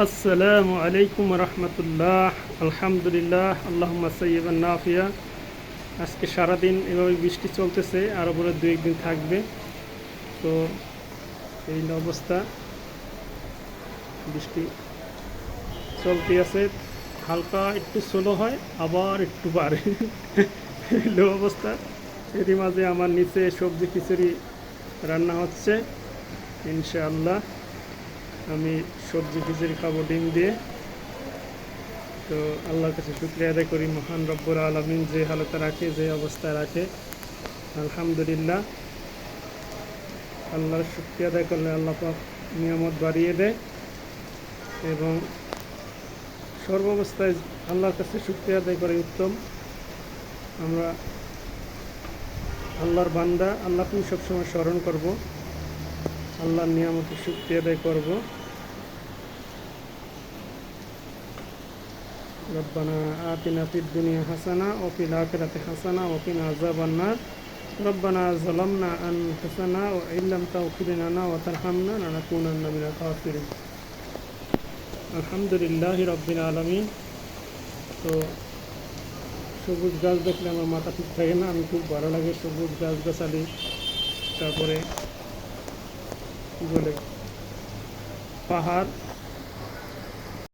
আসসালামু আলাইকুম রহমতুল্লাহ। আলহামদুলিল্লাহ, আল্লাহুম্মা সাইয়্যিবান নাফিয়া। আজকে সারাদিন এভাবে বৃষ্টি চলতেছে, আরও বলে দু একদিন থাকবে। তো এই অবস্থা, বৃষ্টি চলতে আছে। হালকা একটু স্লো হয়, আবার একটু বাড়ে। এই অবস্থা। এরই মাঝে আমার নিচে সবজি খিচুড়ি রান্না হচ্ছে। ইনশাআল্লাহ আমি সবজি খিচুড়ি খাবো ডিম দিয়ে। তো আল্লাহর কাছে শুকরিয়া আদায় করি, মহান রব্বুল আলামিন যে হালতে রাখে, যে অবস্থায় রাখে, আলহামদুলিল্লাহ। আল্লাহর শুকরিয়া আদায় করলে আল্লাহ পাক নিয়ামত বাড়িয়ে দেয়, এবং সর্বাবস্থায় আল্লাহর কাছে শুকরিয়া আদায় করে উত্তম। আমরা আল্লাহর বান্দা, আল্লাহকে সবসময় স্মরণ করব, আল্লাহর নিয়ামতের শুকরিয়া আদায় করব। রব্বানা আতিনা ফিদ দুনিয়া হাসানা ওয়া ফিল আখিরাতি হাসানা ওয়া কিনা আযাবান নার। রব্বানা যালামনা আনফুসানা ওয়া ইল্লাম তাগফির লানা ওয়া তারহামনা লানাকুনান্না মিনাল খাসিরিন। আলহামদুলিল্লাহি রাব্বিল আলামিন। তো সবুজ গাছ দেখলে আমার মাথা ঠিক থাকে না, আমি খুব ভালো লাগে সবুজ গাছগাছালি, তারপরে কী বলে পাহাড়,